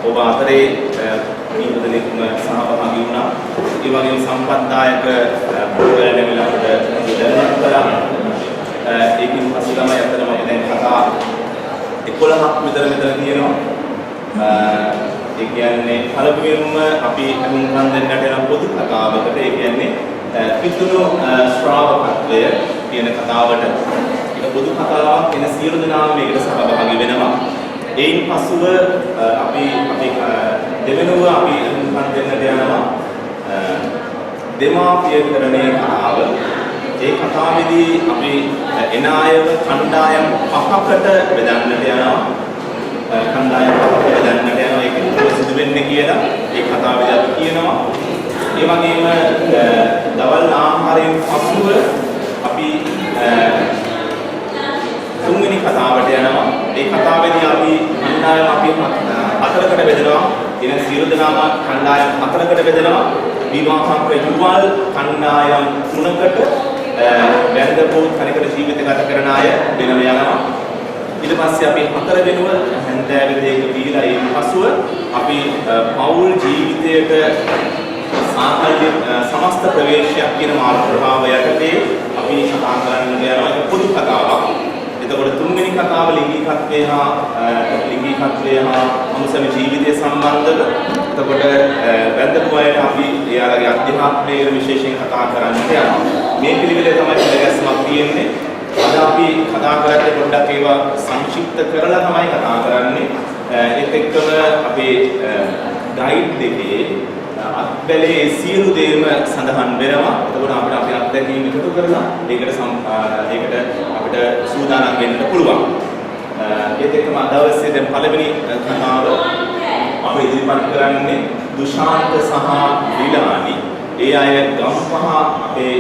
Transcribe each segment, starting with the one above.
ඔබ අතරේ නියුදලෙක් සහභාගී වුණා. ඒ වගේම සම්පත්දායක ප්‍රෝග්‍රෑම් එකකට දැනුවත් කළා. ඒකින් පස්සේ තමයි අතරම දැන් කතා 11ක් විතර මෙතන තියෙනවා. ඒ කියන්නේ පළමුවෙන්ම අපි අනුන්වන් දෙන්නට යන පොදු කතාවකට ඒ කියන්නේ පිටුණු ශ්‍රාවකත්වය කියන කතාවට ඒක පොදු කතාවක් වෙන සියලු දෙනාම මේකට සහභාගී වෙනවා. ඒයින් පසුව අපි දෙවෙනුව අපි අනුන්වන් දෙන්නට යනවා දෙමාපියකරණයේ කතාව. ඒ කතාවේදී අපි එන අයව කණ්ඩායම් පහකට බෙදන්නට යනවා. කණ්ඩායම් පහකට බෙදන්නට යනවා. ඒක සිදු වෙන්නේ කියලා ඒ කතාවේදී අපි කියනවා. ඒ වගේම දවල් ආහාරයෙන් පසුව අපි තුන්වෙනි කතාවට යනවා. ඒ කතාවේදී අපි කණ්ඩායම් අපි හතරකට බෙදනවා. එන සියලු දෙනාම කණ්ඩායම් හතරකට බෙදනවා. විවාහක යුවල් කණ්ඩායම් තුනකට වැරදපු තනිකර ජීවිත ගත කරන අය වෙනම යනවා. ඊට පස්සේ අපි හතර වෙනුව හැන්දෑවේ දෙයක බීලා ඒ පසුව අපි පෞල් ජීවිතයට සාකල්ය සමස්ත ප්‍රවේශයක් කියන මාතෘකාව යටතේ අපි කතා කරන්න යනවා. ඒක පොදු කතාවක්. එතකොට තුන්වෙනි කතාව ලිංගිකත්වය හා අමුසම ජීවිතය සම්බන්ධව. එතකොට වැරදපු අයට අපි එයාලගේ අධ්‍යාත්මයේ විශේෂයෙන් කතා කරන්න යනවා. මේ පිළිවෙලේ තමයි ඉලගැස්මක් තියෙන්නේ. අද අපි කතා කරන්නේ පොඩ්ඩක් ඒවා සංක්ෂිප්ත කරලා තමයි කතා කරන්නේ. ඒත් එක්කම අපේ ගයිඩ් එකේ අත්බැලේ සියලු දේම සඳහන් වෙනවා. එතකොට අපිට අපේ අත්දැකීම් එකතු කරලා ඒකට අපිට සූදානම් වෙන්න පුළුවන්. ඒත් එක්කම අද දවසේ දැන් පළවෙනි කතාව අපි ඉදිරිපත් කරන්නේ දුෂාන්ත සහ විලානි. ඒ අය ගම්පහ අපේ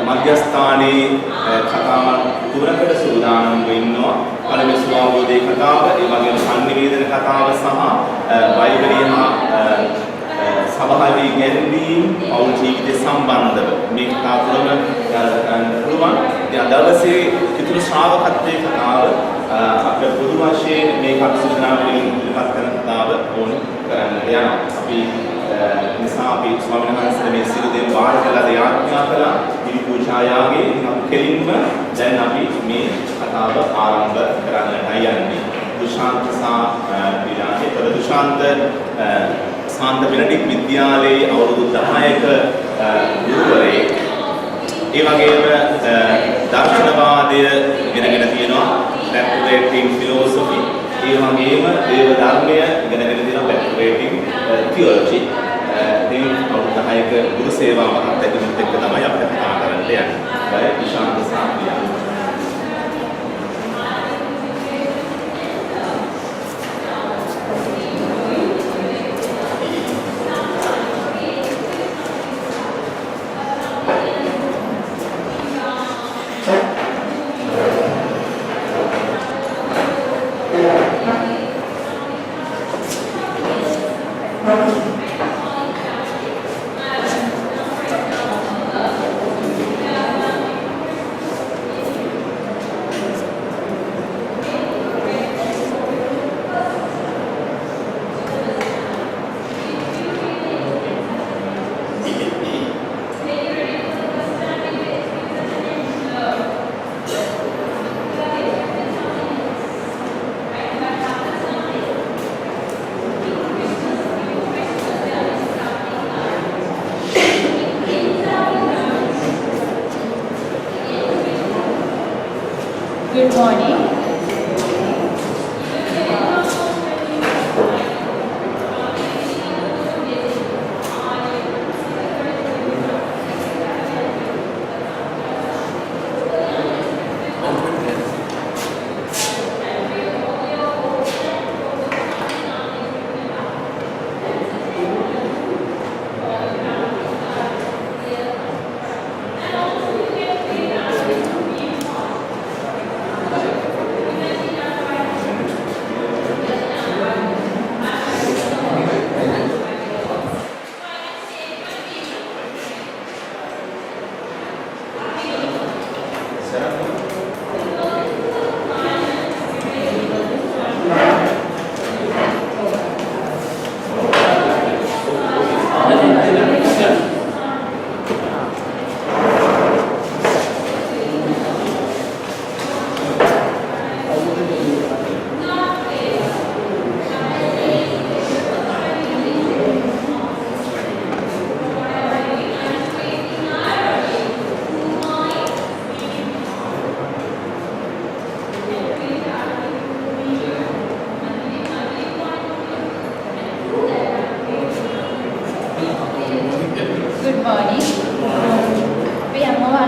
මධ්‍යස්ථානයේ කතාවන් තුනකට සූදානම් වෙන්නවා. පළවෙනි ස්වාභෝධයේ කතාව, ඒ වගේම සංනිවේදන කතාව සහ වෛබරිය හා සභාවේ ගැන්වීම් පෞල් ජීවිතය සම්බන්ධව මේ කතා තුනම ගන්න පුළුවන්. ඉතින් අද දවසේ පිටුරු ශ්‍රාවකත්වයේ කතාව අපේ පොදු වශයෙන් මේ කටසුනාම ඉදිරිපත් කරන කතාව ඕන කරන්න යනවා. අපි නිසා අපි ස්වාමීන් වහන්සේ මේ සියලු දේ වාර කළා ආඥා කළා පිළි පූජායාගේ. ඉතින් අපි කෙලින්ම දැන් අපි මේ කතාව ආරම්භ කරන්නයි යන්නේ. දුෂාන්ත සහ විලානි. දුෂාන්ත සාන්ත වෙනඩික් විද්‍යාලයේ අවුරුදු 10ක ගුරුවරයෙක්. ඒ වගේම දර්ශනවාදය ඉගෙනගෙන තියෙනවා. බැක්ටරේට් ඉන් ෆිලොසොෆි. ඒ වගේම දේව ධර්මය ඉගෙනගෙන තියෙනවා. බැක්ටරේට් ඉන් තියොලොජි. මේ අවුරුදු 10ක ගුරු සේවාවක් අත්දැකීමත් එක්ක තමයි අපිට කතා කරන්න යන්නේ. ඒ දුෂාන්ත සහ විලානි. Good morning.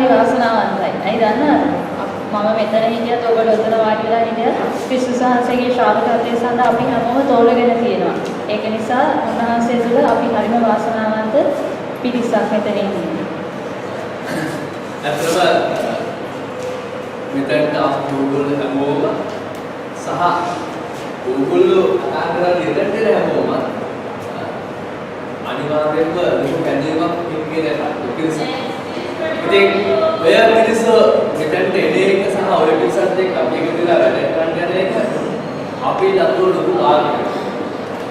හරි වාසනාවන්තයි. අයි දන්නවද? මම මෙතන හිටියත් ඔබ ඔතන වාඩි වෙලා හිටියත් ක්‍රිස්තුස් වහන්සේගේ ශ්‍රාවකත්වයේ සඳහා අපි හැමෝම තෝරගෙන තියෙනවා. ඒක නිසා උන්වහන්සේ තුළ අපි හරිම වාසනාවන්ත පිරිසක් මෙතන ඉන්නේ. ඇත්තටම මෙතනට ඕගොල්ලෝ හැමෝම සහ ඕගොල්ලෝ කතා කරන්නේ ඉතින් හැමෝම අනිවාර්යයෙන්ම ලොකු කැඳවීමක් හිමිගෙන පිරිස. ඉතින් ඔය පිරිස මෙතනට එන එක සහ ඔය පිරිසත් එක්ක අපි එකතුලා වැඩ කරන්න යන එක අපේ දතුරු ලොකු ආගමක්.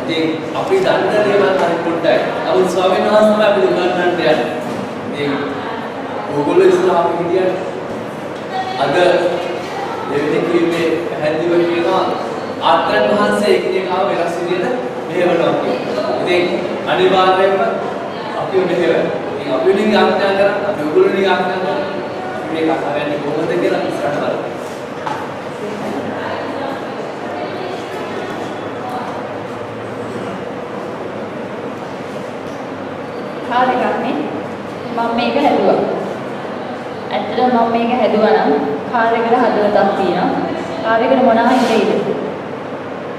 ඉතින් අපි දන්න දේවල් හරි පොඩ්ඩයි. නමුත් ස්වාමීන් වහන්සේ අපි උගන්වන්න යන්නේ. ඉතින් ඕගොල්ලෝ ඉස්සරහ අපි හිටියත් අද දෙවෙනි කීමේ පැහැදිලිව කියනවා ආත්මයන් වහන්සේ එකිනෙකාව වෙනස් විදිහට මෙහෙවනවා කියලා. ඉතින් අනිවාර්යයෙන්ම අපි මෙහෙවන. ඉතින් අපි නිකන් ආඥා කරා අපි ඕගොල්ලෝ නිකන් ආඥා කරා. අපි මේ කතා කරන්නේ කොහොමද කියලා ඉස්සරහට බලමු. කාර් එකක් නේ මම මේක හැදුවා. ඇත්තටම මම මේක හැදුවා නම් කාර් එකට හදවතක් තියෙනවා. කාර් එකට මොනවා හිතෙයිද?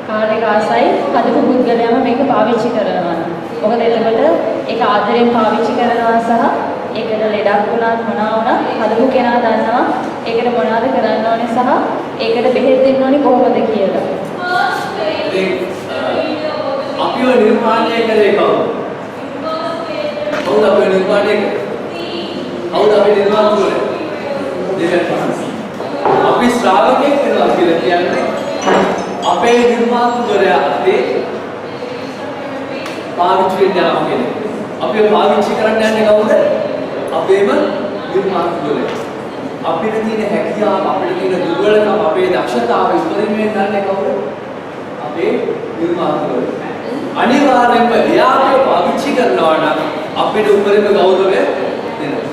කාර් එක ආසයි හදපු පුද්ගලයාම මේක පාවිච්චි කරනවා. මොකද එතකොට ඒක ආදරෙන් පාවිච්චි කරනවා සහ ඒකට ලෙඩක් වුණත් මොනවා වුණත් හදපු කෙනා දන්නවා ඒකට මොනවද කරන්න ඕනේ සහ ඒකට බෙහෙත් දෙන්න ඕනේ කොහොමද කියලා. අපිව නිර්මාණය කළේ කවුද? කවුද අපිව නිර්මාණය කළේ? කවුද අපි නිර්මාණය කළේ? දෙවියන් වහන්සේ. අපි ශ්‍රාවකෙක් වෙනවා කියලා කියන්නේ අපේ නිර්මාණකරයා අපේ පාවිච්චි වෙන්න යනවා කියන්නේ. අපිව පාවිච්චි කරන්න යන්නේ කවුද? අපේම නිර්මාණකරයා. අපිට තියෙන හැකියාව, අපිට තියෙන දුර්වලකම්, අපේ දක්ෂතාව ඉස්තරින් වෙන්නන්නේ කවුද? අපේ නිර්මාණකරයා. අනිවාර්යයෙන්ම එයා අපිව පාවිච්චි කරනවා නම් අපිට උපරිම ගෞරවය දෙනවා.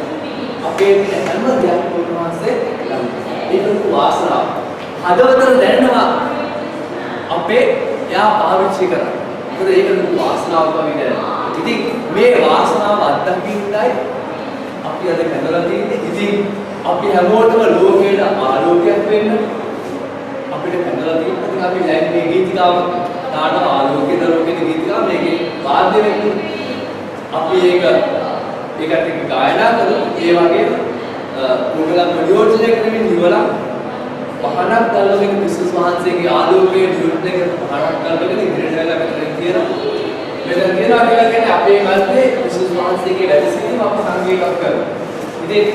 අපේ හැම දෙයක්ම උන්වහන්සේ ඒක වාසනාව. හදවතට දැනෙනවා අපේ එයා පාවිච්චි කරා. මොකද ඒක ලොකු වාසනාවක් වගේ දැනෙනවා. ඉතින් මේ වාසනාව අත්දකින්නයි අපි අද කැඳලා තියෙන්නේ. ඉතින් අපි හැමෝටම ලෝකයට ආලෝකයක් වෙන්න අපිට කැඳලා තියෙන්නේ. ඉතින් අපි දැන් මේ ගීතිකාව නාටක ආලෝකයේ දරෝකේ ගීතිකාව මේකේ වාද්‍ය වෙන්නේ. අපි ඒකට එක්ක ගායනා කරලා ඒ වගේම පොඩ්ඩක් ප්‍රයෝජනය කරමින් නිවලා පහනක් දැල්වගෙන ක්‍රිස්තුස් වහන්සේගේ ආලෝකයේ නිරුද්ධ කරන පහනක් දැල්වගෙන ඉදිරියට වෙලා මෙතන කියනවා. මෙතන කියනවා කියන්නේ අපේ මැද්දේ ක්‍රිස්තුස් වහන්සේගේ වැඩ සිටීම අප සංකේතයක් කරනවා. ඉතින්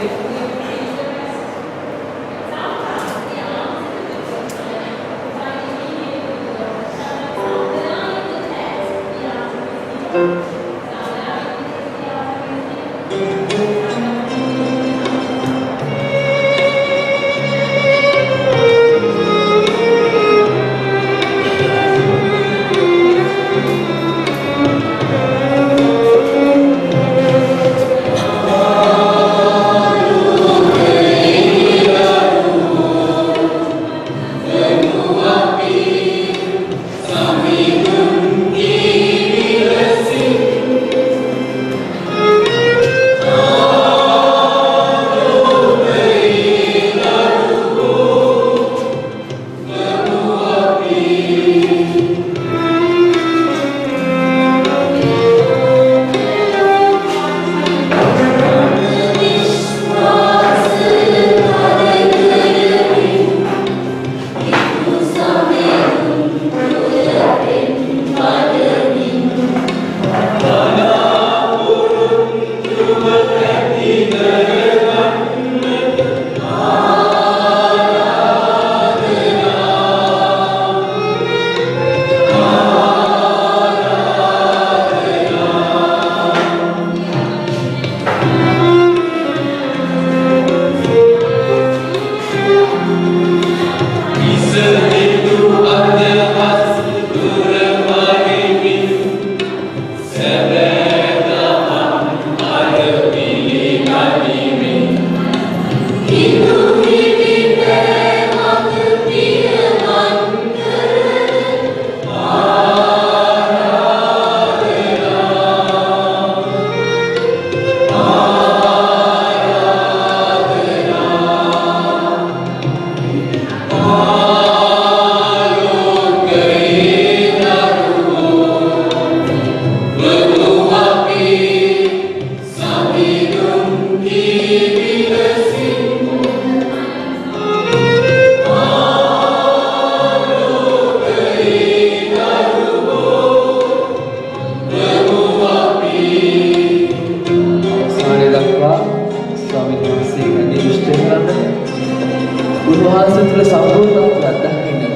තුළ සම්පූර්ණත්වයක් දක්වන්න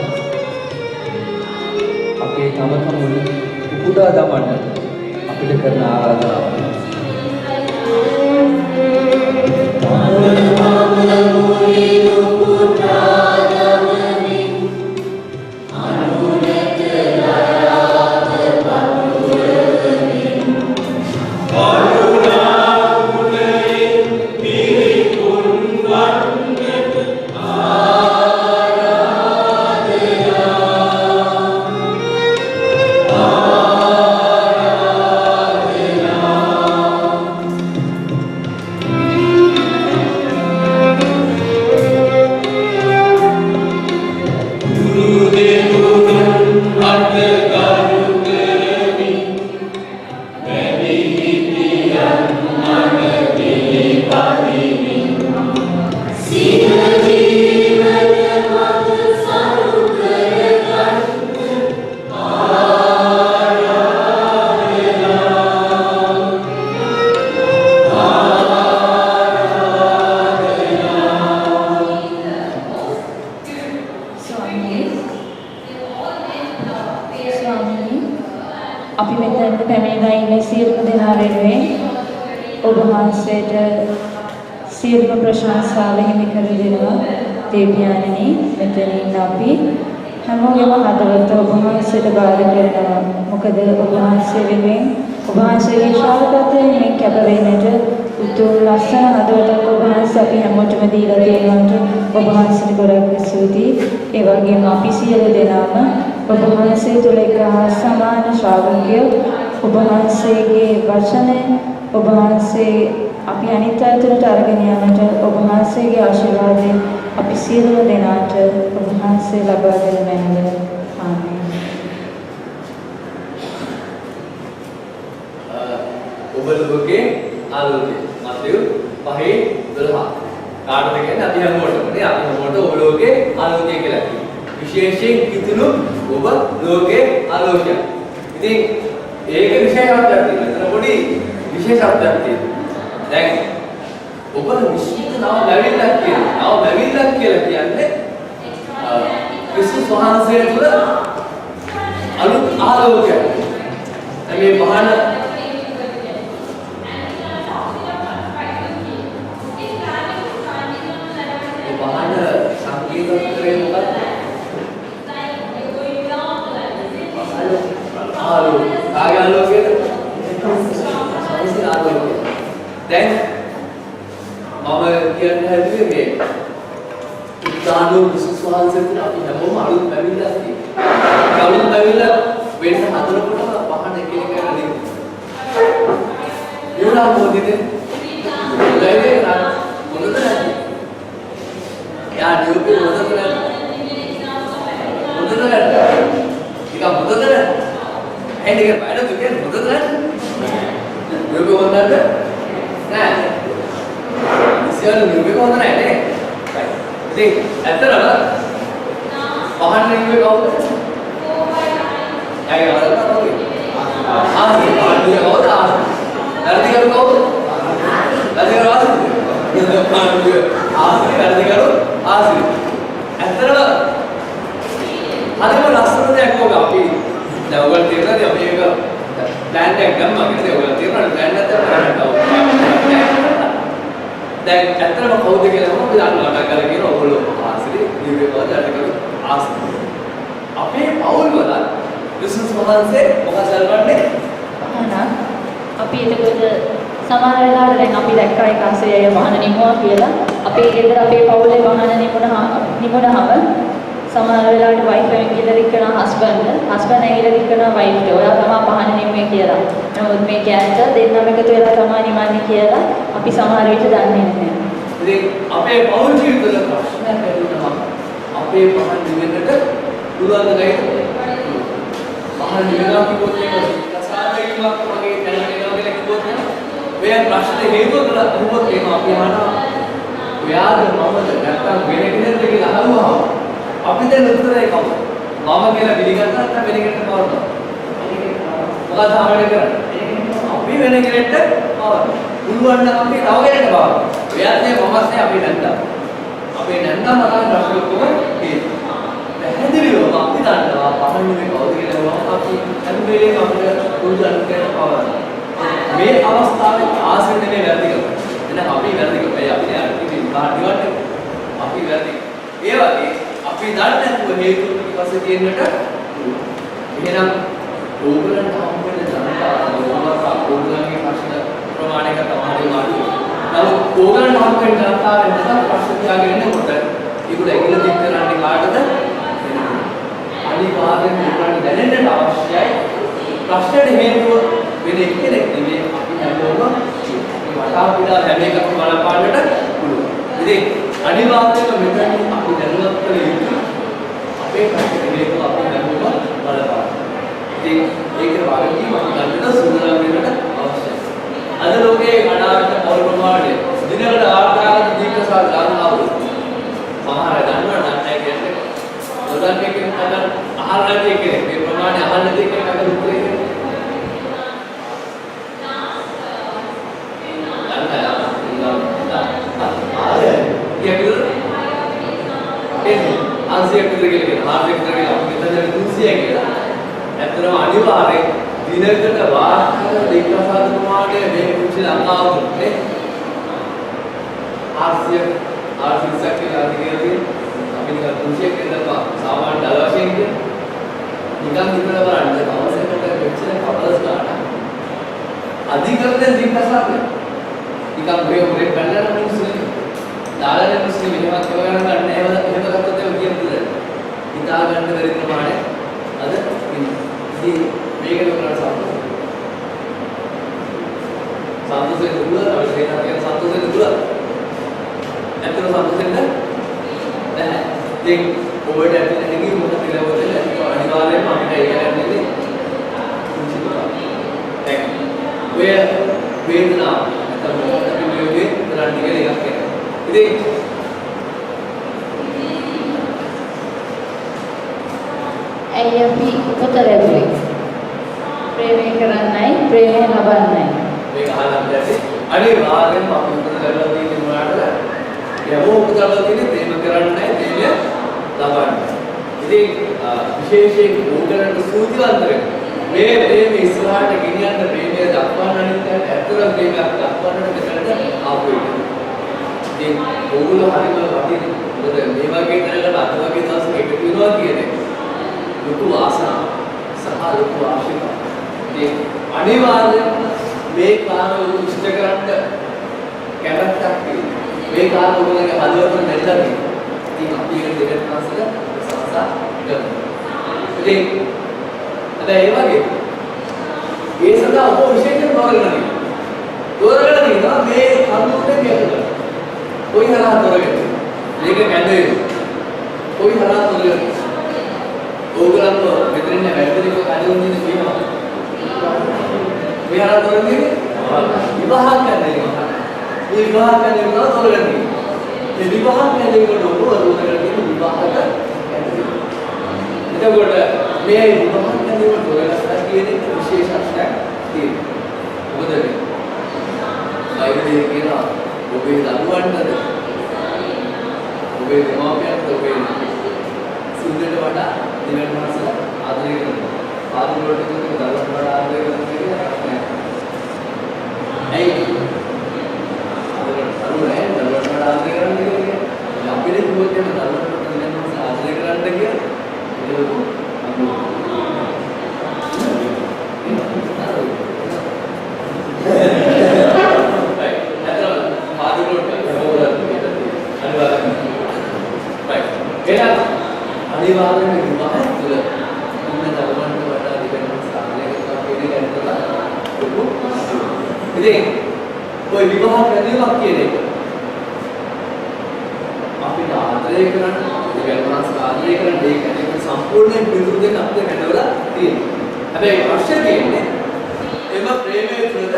අපේ තම තමුන් උපුටා දමන්න අපිට කරන ආරාධනාව. අපි මෙතනට පැමිණලා ඉන්න සියලුම දෙනා වෙනුවෙන් ඔබ වහන්සේට සියලුම ප්‍රශංසාව හිමි කර දෙනවා. දේව්‍යානනි, මෙතන ඉන්න අපි හැමෝගෙම හදවත ඔබ වහන්සේට බාර කරනවා. මොකද ඔබ වහන්සේ වෙනුවෙන් ඔබ වහන්සේගේ ශ්‍රාවකත්වයෙන් කැප වෙන්නට උතුම් ලස්සන හදවතක් ඔබ වහන්සේ අපි හැමෝටම දීලා තියෙනවාට ඔබ වහන්සේට ගොඩක් ස්තුතියි. ඒ වගේම අපි සියලු දෙනාම ඔබ වහන්සේ තුළ එක සමාන ශ්‍රාවකයෝ. ඔබ වහන්සේගේ වචනය ඔබ වහන්සේ අපි අනිත් අතට අරගෙන යන්නට ඔබ වහන්සේගේ ආශිර්වාදය අපි සියලු දෙනාට ඔබ වහන්සේ ලබා දෙන මැනව. ආමේන්. ඔබ ලෝකේ ආලෝකය. මතෙව් 5:12. කාටද කියන්නේ අපි හැමෝටම නේ. අපි හැමෝට ඔබ ලෝකේ ආලෝකය කියලා කියනවා. විශේෂයෙන් කිතුණු ඔබ ලෝකේ ආලෝකය. ඉතින් ඒක විශේෂත්වයක් තියෙනවා. එතන පොඩි විශේෂත්වයක් තියෙනවා. දැන් ඔබ විශ්විත නව ලැබෙන්නක් කියනවා. නව ලැබෙන්නක් කියලා කියන්නේ ක්‍රිස්තුස් වහන්සේ තුළ අලුත් ආලෝකයක්. මේ මහාන සංකේතත්වයේ මොකක්ද? ආලෝකය. ආලෝකයද? සංසිඳ ආලෝකය. දැන් මම කියන්න හැදුවේ මේ උදානෝ ක්‍රිස්තුස් වහන්සේ තුළ අපි හැමෝම අලුත් ලැබිලා තියෙනවා. අලුත් ලැබිලා වෙන්න හදනකොටම පහන එකිනෙකට නෙමෙයි. ඒවලා මොකදද? ලැබෙන්නේ නැහැ. මොකද නැති? යා නියුපේ මොකද නැති? මොකද නැති? ඒක මොකද නැති? ඇයි ඒක බඩ දුකේ මොකද නැති? නියුපේ හොඳද? නෑ. ඉතින් නියුපේ හොඳ නෑ නේ. ඉතින් ඇත්තටම පහන් නියුපේ කවුද? ඇයි වරද කවුද? ආසි පාඩුවේ කවුද? ආසි කවුද? වැරදිකරු ආසි වැරදිකරු ආසි. ඇත්තටම අදම ලස්සන දෙයක් ඔබ අපි දැන් ඔයගොල්ලෝ තේරෙනවද අපි මේක ප්ලෑන් එකක් ගන්නවා කියන්නේ ඔයගොල්ලෝ තේරෙනවද ප්ලෑන් නැත්නම් දැන් ඇත්තටම කවුද කියලා මම දන්නවා නගර කියන ඔයගොල්ලෝ ආසිරි නිවේ කවුද වැරදිකරු ආසි. අපේ පවුල් වල ක්‍රිස්තුස් වහන්සේ මොකද කරන්නේ? අහන අපි එතකොට සමහර වෙලාවට දැන් අපි දැක්කා එක ASCII අය වහන නිමුවා කියලා. අපේ ගෙදර අපේ පවුලේ වහන නිමුණාම සමහර වෙලාවට වයිෆ් ඇවිල්ලා ඉක්කන හස්බන්ඩ් ඇවිල්ලා ඉක්කන වයිෆ්ට ඔයා තමයි පහන නිමුවේ කියලා. නමුත් මේ කැස්ට දෙන්නම එකතු වෙලා තමයි නිමන්නේ කියලා අපි සමහර විට දන්නේ නැහැ. ඉතින් අපේ පවුල් ජීවිතවල ප්‍රශ්නයක් ඇති වුණාම අපේ පහන් නිවෙන්නට පුළුවන් නේද? පහන් නිවෙනවා කිව්වොත් ඒක සාධාරණයක් වගේ දැනගෙනවා කියලා කිව්වොත් ඔය ප්‍රශ්නේ හේතුව කරලා කිව්වොත් ඒක අපි අහනවා ඔයාද මමද නැත්නම් වෙන කෙනෙක්ද කියලා අහුවා අපි දැන් උත්තරේ කවුද? මම කියලා පිළිගත්තා නැත්නම් වෙන කෙනෙක්ට පවරනවා. මොකද අපිට කරන්නේ? අපි වෙන කෙනෙක්ට පවරනවා. පුළුවන් නම් අපි තව කෙනෙක්ට පවරනවා. එයාත් මේ මමත් නේ අපි නැත්නම්. අපි අපේ නැන්දා මරාගෙන රශ්මිය ඔක්කොම තියෙනවා. පැහැදිලිවම අපි දන්නවා පහන්නේ කවුද කියලා අපි අනුබේලේ අපිට පුරුදු කරන පවරනවා. මේ අවස්ථාවේ ආසන්න මේ වැරදි කරනවා. එහෙනම් අපි වැරදි කරා. ඒ අපිට අර්ථික විවාහදිවට අපි වැරදි. ඒ වගේ අපි දන්නේ නැතුව හේතු පිටපස්සේ තියෙන්නට එහෙනම් ඕගලන්ට හම්බ වෙන ජනතාව ඕගලන්ගේ ප්‍රශ්න ප්‍රමාණයක තමයි මාර්ගය. නමුත් ඕගලන්ට හම්බ වෙන ජනතාවෙන් නැත්නම් ප්‍රශ්න තියාගෙන ඉන්නකොට ඒගොල්ලෝ ඒගොල්ලෝ දික් කරන්නේ කාටද? අනිවාර්යෙන්ම ඒගොල්ලන්ට දැනෙන්නට අවශ්‍යයි. ප්‍රශ්නෙට හේතුව වෙන එක්කෙනෙක් නෙමෙයි අපි හැමෝම වටා පිටා හැම එකක්ම බලපාන්නට පුළුවන්. ඉතින් අනිවාර්යයෙන්ම මෙතන අපි දැනුවත් කළ යුතු අපේ ප්‍රශ්නෙට හේතුව අපි හැමෝම බලපාන්න. ඉතින් ඒකේ වගකීම අපි ගන්නට සූදානම් වෙන්නට අවශ්‍යයි. අද ලෝකයේ අනාගත පෞර ප්‍රමාණය දිනවල ආර්ථික දීර්ඝකාල ගණනාව සමහර දන්නවා නැහැ කියන්නේ. උදාහරණයක් ගන්න අහලා තියෙන්නේ මේ ප්‍රමාණය අහන්න තියෙන්නේ අපේ උත්තරේ. ඇත්තටම අනිවාර්යෙන් දිනකට වාහන දෙකසාද ප්‍රමාණය මේ කුංචි ලංකාවුනේ 800ක් කියලා අධිකරණය අපි නිකන් කුංචියක් දෙන්නවා සාමාන්‍ය ඩලර් වශයෙන් කියන නිකන් හිතලා බලන්න අවශ්‍යකට මෙච්චර කපලස් ගන්න අධිකරණයෙන් දෙකසාද නිකන් මේ පැනලා මිනිස්සුනේ ඩලර් මිනිස්සු මෙහෙමත් කරගන්න ගන්න එහෙම ගත්තොත් ඒක කියන්නේ හිතා ගන්න බැරි ප්‍රමාණය අද ඉතින් මේක ලොකරට සන්තෝෂයෙන් දුර අවශ්‍යයි කියන සන්තෝෂයෙන් දුර ඇත්තට සන්තෝෂෙන්ද නැහැ ඉතින් ඔබට ඇත්තට හැඟීම් මොකද කියලා ඔබට අනිවාර්යයෙන්ම අපිට ඒක ගන්නනේ දැන් ඔය වේදනාව නැත්නම් අපි මේ වේදනාව ටික එකක් කරනවා ඉතින් ඇයි අපි උපත ලැබුවේ? ප්‍රේමය කරන්නයි, ප්‍රේමය ලබන්නයි. මේක අහලා නැති අනිවාර්යෙන්ම අපි උපත ලැබලා තියෙන මොනවාටද? යමෝ උපත ලැබලා තියෙන්නේ ප්‍රේම කරන්නයි, ප්‍රේමය ලබන්නයි. ඉතින් විශේෂයෙන් ඕගලන්ට සූතිවන්ත වෙන්න. මේ ප්‍රේමය ඉස්සරහට ගෙනියන්න ප්‍රේමය දක්වන්න අනිත් ඇත්තටම ප්‍රේමයක් දක්වන්නට මෙතනට ආපු එක. ඉතින් ඕගොල්ලෝ හරිම වටින මොකද මේ වගේ තැනකට අද වගේ දවසක එකතු වෙනවා කියන්නේ ලොකු ආසනාවක් සහ ලොකු ආශිර්වාදයක්. ඉතින් අනිවාර්යයෙන්ම මේ කාර්යය ඉෂ්ට කරන්න කැමැත්තක් තියෙනවා. මේ කාර්යය ඔයගොල්ලෝගේ හදවතට දැනලා තියෙනවා. ඉතින් අපි ඒක දෙකට මාසෙක සංසා කරනවා. ඉතින් අද ඒ වගේ ඒ සඳහා ඔබ විශේෂයෙන් තෝරගෙන තියෙනවා මේ කරුණුත් කියනවා. කොයි හරහා තෝරගෙන මේක කැඳේ කොයි හරහා තෝරගෙන ඕගලන්ව මෙතනින් වැඩිදෙක කඩුන්නේ කියනවා. මේ හරහා තෝරන්නේ විවාහ කරනවා. මේ විවාහ කරනවා තෝරගන්නේ. මේ විවාහ කරනකොට ඔබ තෝරගන්නේ විවාහක කැඳේ. එතකොට මේ විවාහ කරනකොට තෝරගන්න කියන විශේෂත්වයක් තියෙනවා. මොකද මේ බයිබලයේ කියනවා ඔබේ දරුවන්ටද ඔබේ දෙමාපියන්ට ඔබේ සුදුට වඩා දෙවියන් වහන්සේලා ආදරය කරනවා. ආදරය වලට දරුවන් වඩා ආදරය කරනවා කියන්නේ ඇයි? දරුවන් වඩා ආදරය කරනවා කියන්නේ අපිට කිව්වොත් එහෙම දරුවන් වලට දෙවියන් වහන්සේ ආදරය කරන්න කියලා අනිවාර්යයෙන්ම විවාහය තුළ ඉන්න දරුවන්ට වඩා දෙවියන් සාමලේ කරනවා ඉතින් ඔය විවාහ කරනවා කියන එක අපිට ආදරය කරන්න දෙවියන් වහන්සේ ආදරය කරන්න ඒක සම්පූර්ණයෙන් පිළිතුරු දෙන්න අපිට කැඳවලා තියෙනවා. හැබැයි අවශ්‍ය කියන්නේ එම ප්‍රේමයේ තුළද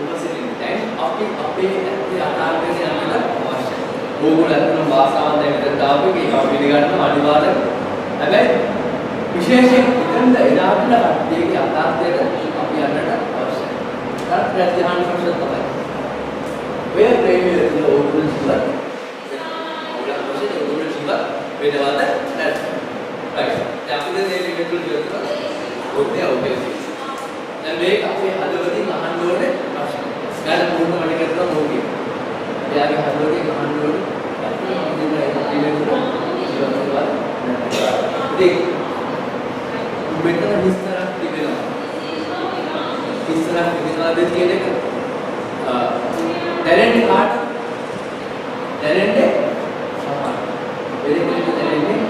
උපසිරින් දැන් අපි අපේ ඇත්තේ අනාගතේ යන්නට අවශ්‍යයි. ඕගොල්ලෝ අතන වාසාවන් දැන් මෙතන දාපු එක අපි පිළිගන්න අනිවාර්යයි. හැබැයි විශේෂයෙන් ඉතින්ද එදාට කට්ටියගේ අතාර්ථයට අපි යන්නට අවශ්‍යයි. ඒත් ප්‍රතිහාන ප්‍රශ්න තමයි. ඔය ප්‍රේමයේ තුළ ඕගොල්ලෝ වෙනවද නැද්ද? right. දැන් අපි දැන් මේ ලිමිට් වල කියනවා. ඔක්නේ ඔකේ. දැන් මේක අපේ හදවතින් අහන්න ඕනේ ප්‍රශ්න. ගාන පුරුණ වැඩ කරනවා මොකද? එයාගේ හදවතින් අහන්න ඕනේ. ඉතින් මෙතන විස්තරක් තිබෙනවා. විස්තරක් තිබෙනවාද කියන එක දැනෙන්නේ කාට? දැනෙන්නේ වෙලෙන්නේ දැනෙන්නේ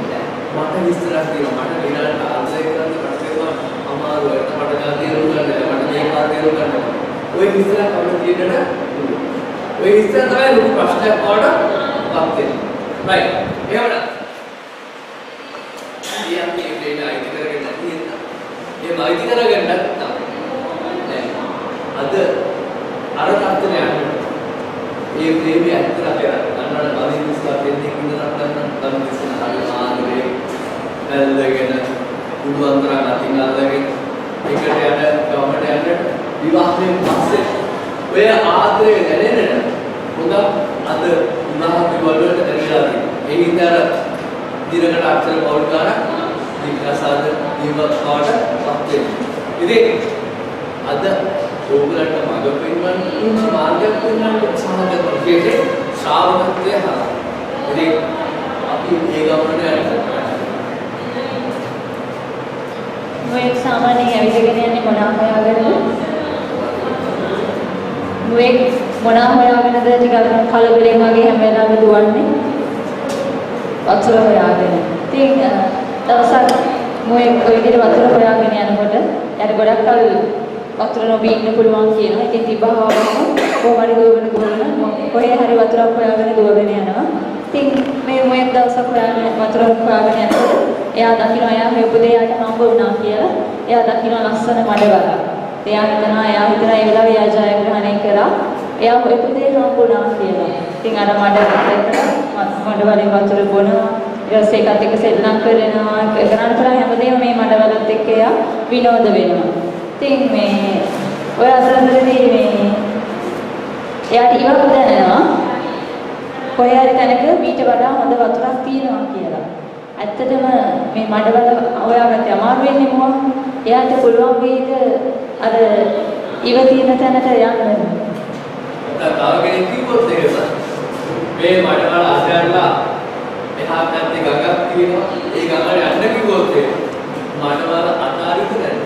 මට විස්තරක් තියෙනවා. මට විනාඩි 4ක් කරන්න කටේවා අමාරුයි. මට ගාතිරු ගන්න මට මේ කාර්යය කරන්න. ওই විස්තරක් අපිට තියෙන්න ওই විස්තර තමයි ලොකු ප්‍රශ්නයක් වඩ පත් වෙන්නේ. right. එහෙමනම් අපි මේ අයිති කරගෙන නැතිනම් මේ අයිති කරගෙන නැත්නම් අද අර තත්ත්වයට යන්න. මේ ප්‍රේමය ඇත්තට අපේ අන්නර බලින්ස්ලා දෙන්නේ කිඳරක් ගන්න නම් විශ්න ආදරේ බැලගෙන බුදුන්තරන් අතින් අල්ලගෙන එකට යන ගමට යන විවාහයෙන් පස්සේ ඔය ආදරේ දැනෙන්න හොඳ අද විවාහ විවලට දැනලා තියෙනවා. ඒ හින්දා දිනකට අක්ෂර පෞල් ගානක් විකාසාද ජීවත් බවට පත් වෙනවා. ඉතින් අද ඕගලන්ට මඟ පෙන්වන්න උන්චි මාර්ගයක් පෙන්වන්න උත්සාහ කරන විදිහේ ශ්‍රාවකත්වය හරහා. ඉතින් අපි මේ ගමනට යනවා. ඔය සාමාන්‍යයෙන් ඇවිදගෙන යන්නේ මොනවා හොයාගෙනද? ඔය මොනවා හොයාගෙනද ටිකක් කලබලෙන් වගේ හැම වෙලාවෙම දුවන්නේ? වතුර හොයාගෙන. ඉතින් දවසක් මොයේ ඔය විදිහට වතුර හොයාගෙන යනකොට යාට ගොඩක් කල් වතුර නොබී ඉන්න පුළුවන් කියනවා. ඉතින් තිබහවම කොහොමද දුවගෙන කොහේ හරි වතුරක් හොයාගෙන දුවගෙන යනවා. ඉතින් මේ මොයේ දවසක් හොයාගෙන වතුරක් හොයාගෙන යනකොට එයා දකින්න එයා මේ උපදේ යාට හම්බ වුණා කියලා. එයා දකින්න ලස්සන මඩවලක්. එයා හිතනවා ඒ වෙලාවේ එයා ජයග්‍රහණය කරා. එයා ඔය උපදේ හම්බ වුණා කියලා. ඉතින් අර මඩවලේ වතුර බොනවා. ඊට ඒකත් එක්ක සෙල්ලම් කරනවා. කරන්න කරා හැමදේම මේ මඩවලත් එක්ක එයා විනෝද වෙනවා. ඉතින් මේ ඔය අතරතුරදී මේ එයාට ඉවක් දැනෙනවා. කොහේ හරි තැනක මීට වඩා හොඳ වතුරක් තියෙනවා කියලා. ඇත්තටම මේ මඩවල හොයාගත්තේ අමාරු වෙන්නේ මොකක්ද? එයාට පුළුවන් වේද අර ඉව තියෙන තැනට යන්න. තව කෙනෙක් කිව්වොත් එහෙම මේ මඩවල අතහැරලා එහා පැත්තේ ගඟක් තියෙනවා. ඒ ගඟට යන්න කිව්වොත් එහෙම මඩවල අතාරින්න නැහැ.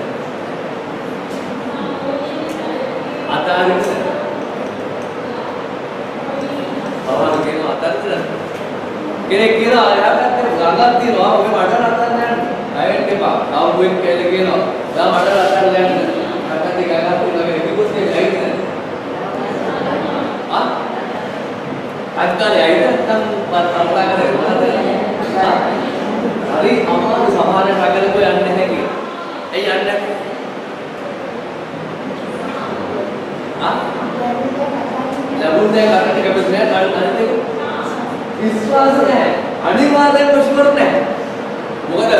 අතාරින්න නැහැ. අවහල් කියනවා අතාරින්න නැහැ. කෙනෙක් කියනවා එහා පැත්තේ ගඟක් තියෙනවා. ඔය මඩවල අතාරින්න යන්න. අයෙත් එපා. ආවුවෙන් කියලා කියනවා. දා මඩවල අතාරින්න යන්න. පැත්තේ ගඟක් තියෙනවා කිව්වොත් ඒක අත්කාරය ඇයිද නැත්නම් කල්පනා කරේ මොනවද? හරි අමාරු සමහර රටවල යන්නේ නැහැ කියලා. ඇයි යන්නේ නැහැ? ලැබුණේ කරන්න කැමති නැහැ අනිත් එක විශ්වාස නැහැ. අනිවාර්යෙන්ම ෂුවර් නැහැ. මොකද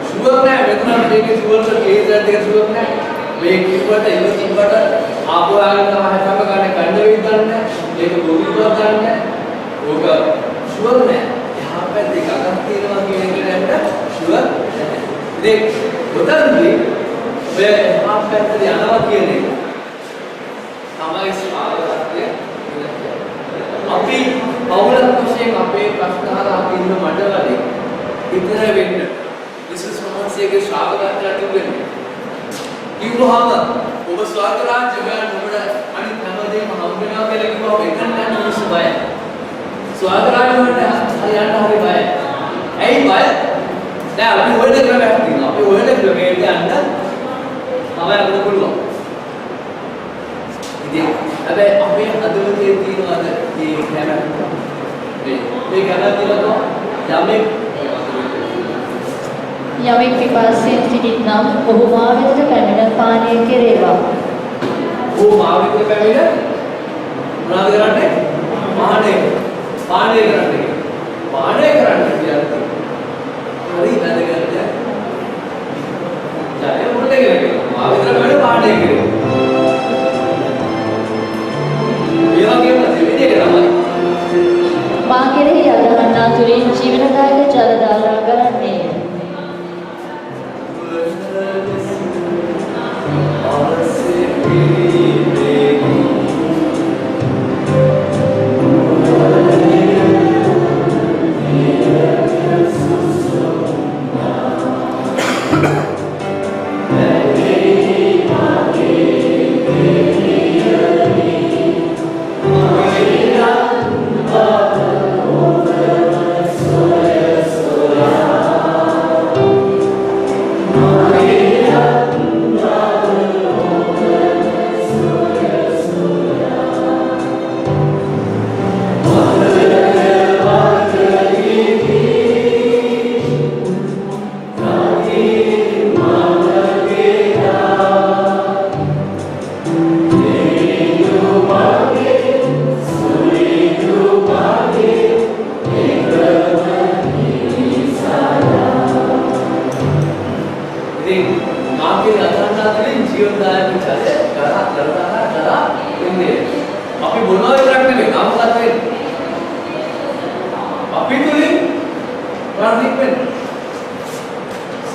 ෂුවර් නැහැ මෙතන මේකේ ෂුවර් කේසර් දෙක ෂුවර් නැහැ. මේ කිව්වට ඉන්න කිව්වට ආපහු ආගෙන තමයි හැම ගානේ ගන්න වෙයි ගන්න. ඒක ගොවිපත් ගන්න. ඕක ෂුවර් නෑ. එහා පැත්තේ ගඟක් තියෙනවා කියන එක නේද? ෂුවර් නැහැ. ඉතින් උදාහරණයක් ඔය එහා පැත්තේ යනවා කියන එක තමයි ස්වාගතය. අපි පෞලක් වශයෙන් අපේ ප්‍රශ්න අහලා අපි ඉන්න මඩවලේ ඉතර වෙන්න විශේෂ සමාජයේ ශ්‍රාවකයන්ට වෙන්නේ. කිව්වහම ඔබ ස්වර්ග රාජ්‍ය හොයන්න ඔබට අනිත් හැමදේම හම් වෙනවා කියලා කිව්වම එතන යන මිනිස්සු බයයි. ස්වර්ග රාජ්‍ය වලට හරියට හරි බයයි. ඇයි බය? දැන් අපි හොයන ක්‍රමයක් තියෙනවා. අපි හොයන ක්‍රමයට යන්න තමයි අපිට පුළුවන්. ඉතින් හැබැයි අපේ හදවතේ තියෙනවද මේ කැමැත්ත? මේ කැමැත්ත තියෙනවා යමෙක් යමෙක් පිපාසයෙන් සිටිනම් ඔහු මා වෙත පැමිණ පානය කෙරේවා. ඔහු මා වෙත පැමිණ මොනවද කරන්නේ? පානය කරන්නේ. පානය කරන්නේ කියන්නේ හරි වැදගත් දෙයක්. ජය මොකද කියන්නේ? මා වෙත පැමිණ පානය කෙරේවා. මේ වගේම දෙවිදේ තමයි මා කෙරෙහි අදහන්නා තුලින් ජීවනදායක ජලධාර හවසේ පිළිපෙකි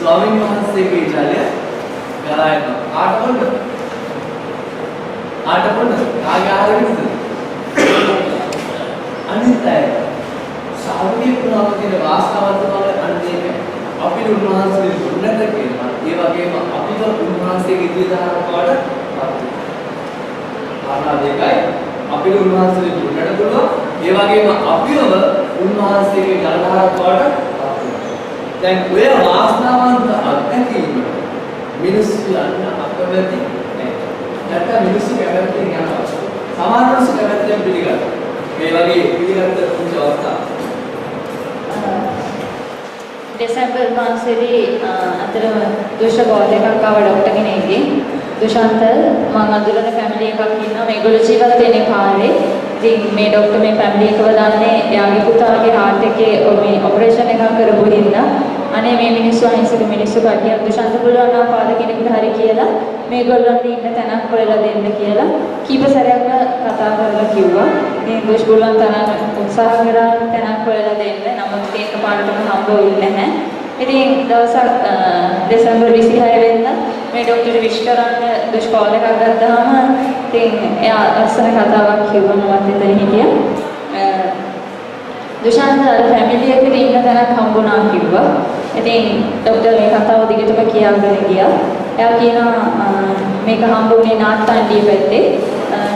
ස්වාමීන් වහන්සේගේ ජලය ගලා යනවා. ආට පොන්න කාගේ ආරෙන්නද? අනිත් අය සාධුවේ පුරාම තියෙන වාස්තවන්ත බව අන්නේ අපිට උන්වහන්සේ දුන්නද කියලා. ඒ වගේම අපිට උන්වහන්සේගේ ඉදිරියට ආරා දෙකයි අපිට උන්වහන්සේ දුන්නට පුළුවන්. ඒ වගේම අපිවම උන්වහන්සේගේ ජලධාරාවක් බවට දැන් ඔය වාසනාවන්ත අත්දැකීම මිනිස්සු යන්න අකමැති නැහැ. නැත්නම් මිනිස්සු කැමැත්තෙන් යනවා. සමහර මිනිස්සු කැමැත්තෙන් පිළිගන්නවා. මේ වගේ පිළිගත්ත පුංචි අවස්ථා. දෙසැම්බර් මාසෙදී අතරම දුෂ්කෝල එකක් ආව ડોක්ටර් කෙනෙක්ගේ දුෂාන්ත මම අඳුරන ෆැමිලි එකක් ඉන්නවා මේගොල්ලෝ ජීවත් වෙන්නේ පාරේ. ඉතින් මේ ડોක්ටර් මේ ෆැමිලි එකව දන්නේ එයාගේ පුතාගේ heart එකේ මේ ඔපරේෂන් එකක් කරපු හින්දා අනේ මේ මිනිස්සු අහිංසක මිනිස්සු කටියක් දුෂාන්ත පුළුවන් නම් පාද කෙනෙකුට හරි කියලා මේගොල්ලන්ට ඉන්න තැනක් හොයලා දෙන්න කියලා කීප සැරයක්ම කතා කරලා කිව්වා. මේ දුෂ් පුළුවන් තරම් උත්සාහ කරා තැනක් හොයලා දෙන්න. නමුත් ඒක පාඩටම හම්බ වෙන්නේ නැහැ. ඉතින් දවසක් දෙසැම්බර් 26 වෙනිදා මේ ડોක්ටර් විශ් කරන්න දුෂ් කෝල් එකක් ගත්තාම ඉතින් එයා ලස්සන කතාවක් කිව්වම මම එතන හිටියා. දුෂාන්ත ෆැමිලි එකට ඉන්න තැනක් හම්බුණා කිව්වා. ඉතින් ડોක්ටර් මේ කතාව දිගටම කියාගෙන ගියා. එයා කියනවා මේක හම්බුනේ නාත්තන්ඩිය පැත්තේ.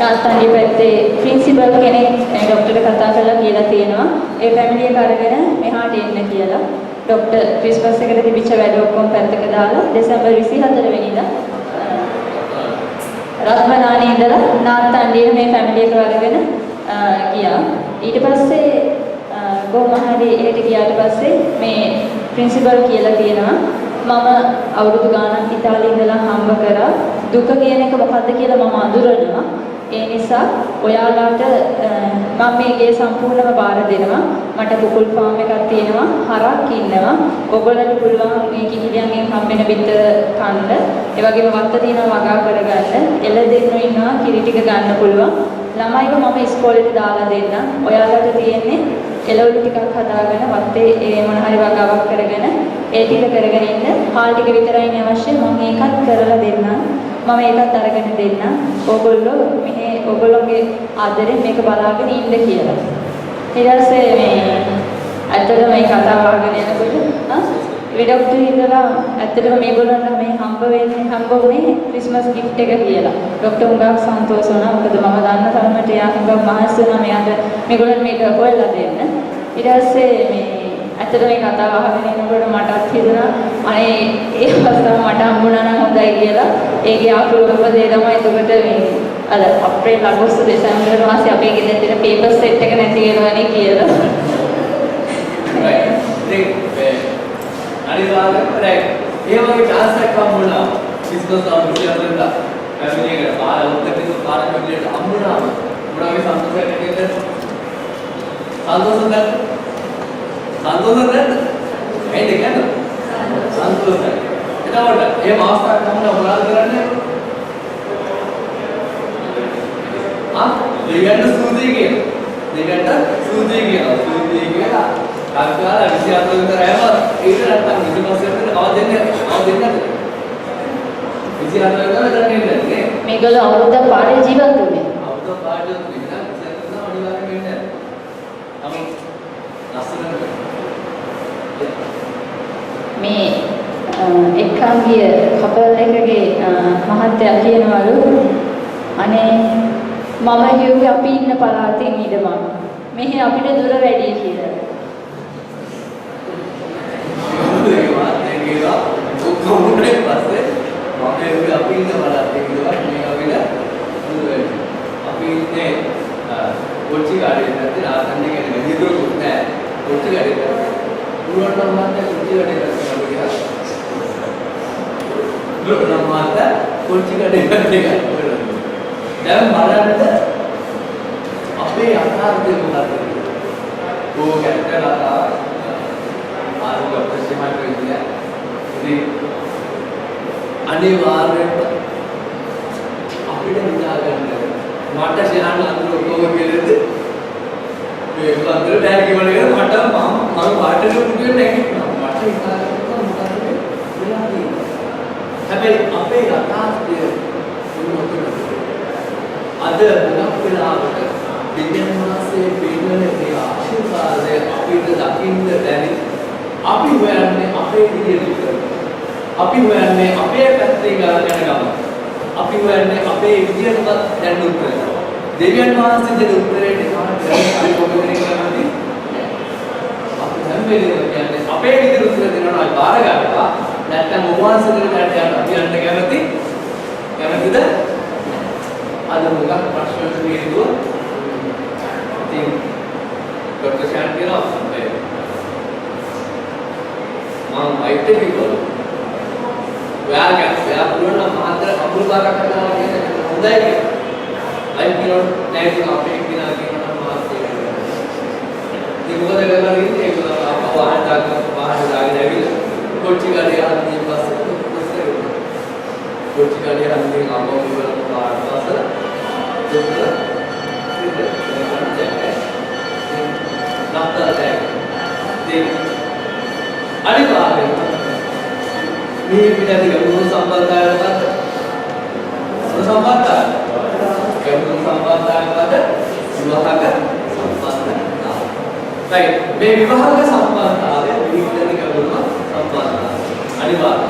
නාත්තන්ඩිය පැත්තේ ප්‍රින්සිපල් කෙනෙක් මේ ડોක්ටර්ට කතා කරලා කියලා තියෙනවා ඒ ෆැමිලි එක අරගෙන මෙහාට එන්න කියලා. ડોක්ටර් ක්‍රිස්මස් එකට තිබිච්ච වැඩ ඔක්කොම පැත්තක දාලා දෙසැම්බර් 24 වෙනිදා රත්මනාලේ ඉඳලා නාත්තන්ඩියේ මේ ෆැමිලි එක අරගෙන ගියා. ඊට පස්සේ කොහොම හරි එහෙට ගියාට පස්සේ මේ ප්‍රින්සිපල් කියලා කියනවා මම අවුරුදු ගාණක් ඉතාලියේ ඉඳලා හම්බ කරා දුක කියන එක මොකද්ද කියලා මම අඳුරනවා. ඒ නිසා ඔයාලාට මම මේ ගේ සම්පූර්ණව බාර දෙනවා. මට කුකුල් ෆාම් එකක් තියෙනවා, හරක් ඉන්නවා. ඔයගොල්ලන්ට පුළුවන් මේ කිහිලියන්ගෙන් හම්බෙන බිත්තර කන්න. ඒ වගේම වත්ත තියෙනවා වගා කරගන්න. එළදෙන්නු ඉන්නවා, කිරි ටික ගන්න පුළුවන්. ළමයිව මම ඉස්කෝලේට දාලා දෙන්නම්. ඔයාලට තියෙන්නේ එළවලු ටිකක් හදාගෙන වත්තේ ඒ මොන හරි වගාවක් කරගෙන ඒ ටික කරගෙන ඉන්න. හාල් ටික විතරයි අවශ්‍ය. මම ඒකත් කරලා දෙන්නම්. මම ඒකත් අරගෙන දෙන්නම්. ඕගොල්ලෝ මෙහි ඕගොල්ලෝගේ ආදරෙන් මේක බලාගෙන ඉන්න කියලා. ඊට පස්සේ මේ ඇත්තටම මේ කතාව අහගෙන යනකොට විඩොක්ටර් ඉඳලා ඇත්තටම මේගොල්ලන්ට මේ හම්බ වුණේ ක්‍රිස්මස් gift එක කියලා. ડોක්ටර් උඟක් සන්තෝෂ වුණා. මොකද මම දන්න තරමට එයා හුඟක් මහන්සි වුණා මෙයාට මේගොල්ලන් මේක හොයලා දෙන්න. ඊට පස්සේ මේ ඇත්තට මේ කතාව අහගෙන ඉන්නකොට මටත් හිතුණා අනේ ඒ අවස්ථාව මට හම්බුණා නම් හොඳයි කියලා. ඒකේ ආපුවම දේ තමයි එතකොට මේ අර අප්‍රේල් අගෝස්තු දෙසැම්බර් මාසේ අපේ ගෙදර තියෙන පේපර් සෙට් එක නැති වෙනවනේ කියලා. අනිවාර්යයෙන්ම රයිට්. ඒ වගේ chance එකක් හම්බුණා. ක්‍රිස්මස් ආවුරුද්දට ෆැමිලි එකට පාර උත්තරින් පාර කැමිලියට හම්බුණාම මොනවාගේ සතුටක් ඇතිද? සතුටුද? සතුටුද? ඇයිද කියන්නේ? සතුටුයි. එතකොට මේ අවස්ථාවක් හම්බුණා මොනවද කරන්නේ? දෙවියන්ට සූදී කියනවා. දෙවියන්ට සූදී කියනවා. සූදී කියලා කාර්යාල 24 විතරයිම ඒක නැත්තම් ඉතිපස්සේ කව දෙන්නේ 24 විතර දෙන්නේ මේගොල්ලෝ අවුරුද්දක් පාරේ ජීවත් වුණේ. අවුරුද්දක් පාරේ ජීවත් වෙන්න ඉතින් අනිවාර්යයෙන් වෙන්නේ නැහැ. නමුත් මේ එක්කන්ගිය කපල් එකගේ මහත්තයා කියනවලු අනේ මම හිතුවේ අපි ඉන්න පළාතේ ඉඳමන්. මෙහි අපිට දුර වැඩි කියලා. කොහොමද පස්සේ මම අපි ඉන්න පළාතේ ඉඳලා මේ අපිට අපි ඉන්නේ කොච්චි ගාඩියේ නැත්නම් ආසන්න කියන්නේ හිතුවොත් නෑ කොච්චි ගාඩියේ පුරවන්න මාත් කොච්චි ගාඩියේ කරනවා පුරවන්න මාත් කොච්චි ගාඩියේ කරනවා දැන් බලන්න අපේ අකාර්යය මොකක්ද ඕක ගැටලා ආරෝග්‍ය ප්‍රශ්නයක් වෙන්නේ ඉතින් අනිවාර්යයෙන්ම අපිට හිතා ගන්න මට ශාන අඳුර කොහොම කියලාද මේ අඳුර ටැග් කිව්වනේ මට මම පාටේ පුදුවේ නැගිටිනවා මට හිතා ගන්න මොකද වෙලා තියෙන්නේ හැබැයි අපේ යථාර්ථය අද මොකක් වෙලාවට දෙවියන් වහන්සේ පිළිවෙල මේ ආශිර්වාදය අපිට දකින්න බැරි අපි හොයන්නේ අපේ විදියට අපි හොයන්නේ අපේ පැත්තේ ගාන ගම අපි හොයන්නේ අපේ විදියටම දැන් උත්තර දෙවියන් වහන්සේ දෙන උත්තරේට අපි කොහොමද කරන්නේ අපි හැම වෙලේම කියන්නේ අපේ විදියට උත්තර දෙනවා අපි බාර ගන්නවා නැත්නම් මොහොන්සේ දෙන දැනට අපි යන්න කැමතිද අද මොකක් ප්‍රශ්නයක් තියෙනවා ඉතින් ડોક્ટર ශාන් කියනවා මම වෛද්‍ය විකල්ප ඔයා පුරන මාතර අමුල්කාරක කරනවා කියන්නේ හොඳයි කියලා. අයි කියනවා නෑ ඒක අපේ කිනා කියනවා මාත් ඒක. ඉතින් මොකද කරලා ඉන්නේ ඒක වාහන දාගෙන ඇවිල්ලා කොච්චි ගාඩිය හරියට පස්සේ කොච්චි ගාඩිය හරියට ආවම ඉවර පාරවසල අනිවාර්යයෙන්ම මේ පිටදී ගමන සම්බන්ධතාවයකට ගමන සම්බන්ධතාවයකට විවාහක සම්බන්ධතාවය. right මේ විවාහක සම්බන්ධතාවය පිටදී ගමන සම්බන්ධතාවය අනිවාර්යයි.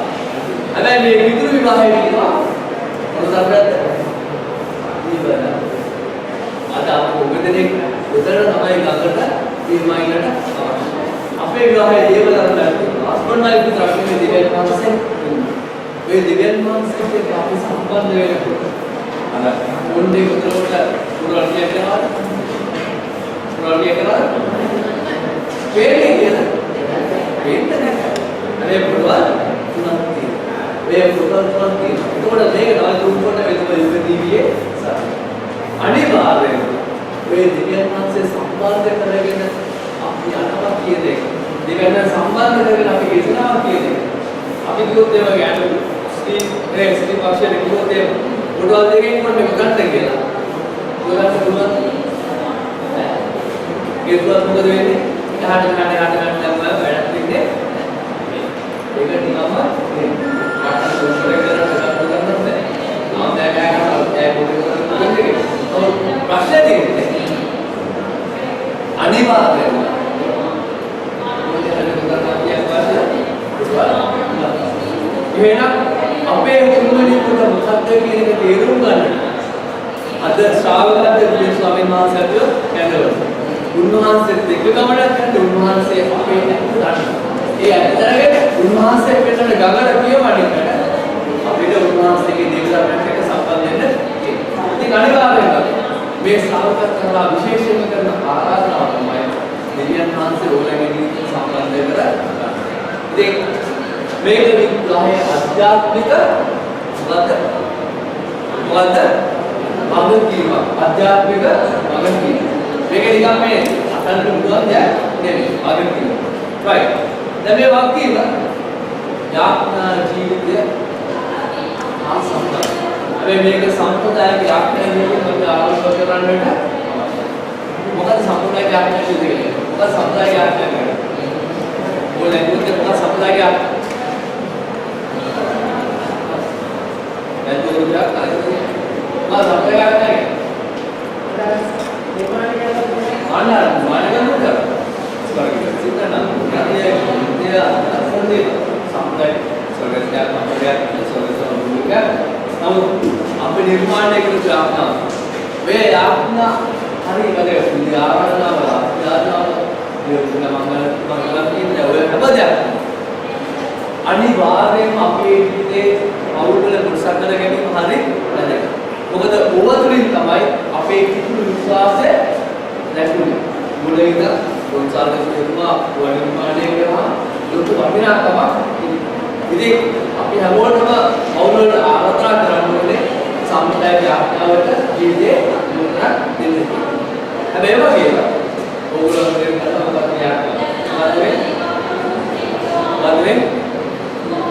හැබැයි මේ විදුරු විවාහය කියනවා මොනවද? ඉවර. අද අපි ඔබදෙනෙක් උතර තමයි ගඟට ඉල්මයිලට අවශ්‍යයි. අපේ විවාහයේ දේවදත්තන් හස්බන්ඩ් වයිෆ් විතරක් නෙවෙයි දෙවියන් වහන්සේ මේ දෙවියන් වහන්සේට අපි සම්බන්ධ වෙනකොට අර මොන්නේ උතරවට පුරාණිය කරනවා වේලේ කියන වෙන්න නැහැ අනේ පුරවල් තුනක් තියෙනවා මේ පුරවල් තුනක් තියෙනවා ඒකට මේක තමයි තුන් කොට වෙනම ඉපදීවියේ අනිවාර්යයෙන්ම මේ දෙවියන් වහන්සේ සම්බන්ධ කරගෙන අපි යනවා කියන එක. දෙවියන් සම්බන්ධ කරගෙන අපි ගෙසනවා කියන එක. අපි කිව්වොත් ඒ වගේ අර ස්ත්‍රී පක්ෂයේ කිව්වොත් ඒ පොඩවල් දෙකෙන් මොකක්ද ගන්න කියලා. ඔයාලට පුළුවන්. ගෙසුවත් මොකද වෙන්නේ? යහට ගන්න දැම්ම වැඩක් වෙන්නේ. ඒක නිකම්ම මට සෝෂල් එක කරන්න බෑ. ආ දැන් ගන්න ප්‍රශ්නේ තියෙන්නේ අනිවාර්යයෙන්ම එහෙනම් අපේ තුන්වෙනි කොට මොකක්ද කියන එක තේරුම් ගන්න. අද ශ්‍රාවකයන්ට ස්වාමීන් වහන්සේට කැඳවනවා. උන්වහන්සේත් එක්ක ගමනක් යන්න උන්වහන්සේ අපේ දන්න. ඒ ඇතරගේ උන්වහන්සේ පිටට ගඟට කියවන්නට අපිට උන්වහන්සේගේ දේවදත්තන් එක්ක සම්බන්ධ වෙන්න තියෙනවා. ඉතින් අනිවාර්යයෙන්ම මේ ශ්‍රාවකයන් කරලා විශේෂයෙන්ම කරන ආරාධනාව තමයි දෙවියන් වහන්සේ ඕලගෙන් සම්බන්ධ කරගන්න. ඉතින් මේක විග්‍රහයේ අධ්‍යාත්මික මොකද්ද? වගකීම. අධ්‍යාත්මික වගකීම. මේක නිකන් මේ අතන්ට පුළුවන් දෙයක් නෙමෙයි. වගකීම. right. දැන් මේ වගකීම යාඥා ජීවිතය ආසන්න. මේක සම්ප්‍රදායික යාඥා ජීවිතයක් ආරම්භ කරන්නට මොකද සම්ප්‍රදායික යාඥා ජීවිතය? මොකද සම්ප්‍රදායික යාඥා කියන්නේ? ඔය ලැබුණේ මොකද සම්ප්‍රදායික යාඥා? මම අපේ ගන්නෑ. අන්න මානගම් කරා. ස්වර්ගයේ සිතන යන්නේ අසන්නේ සම්ප්‍රදාය ස්වර්ගයේ අපේ ස්වර්ගයේ නමුත් අපේ නිර්මාණය කරන යාඥා වේ යාඥා හරි වැඩ ඉතින් ආරාධනාව මංගල කියන්නේ ඔය හැමදේම අනිවාර්යයෙන්ම අපේ ජීවිතේ අවුල් පුරුෂකර ගැනීම හරි වැදගත්. මොකද ඕවතුලින් තමයි අපේ කිතුළු විශ්වාසය නැතුනේ. මුලින්ද ගොන්සාල්ස් කියනවා වනිර්මාණය කරා ලොකු වටිනාකමක්. ඉතින් අපි හැමෝටම අවුල් ආරාධනා කරන්න ඕනේ සම්ප්‍රදාය යාඥාවට ජීවිතේ මුලක් දෙන්න. හැබැයි වගේම ඕගොල්ලෝ කරනවා යාඥා. වලෙන්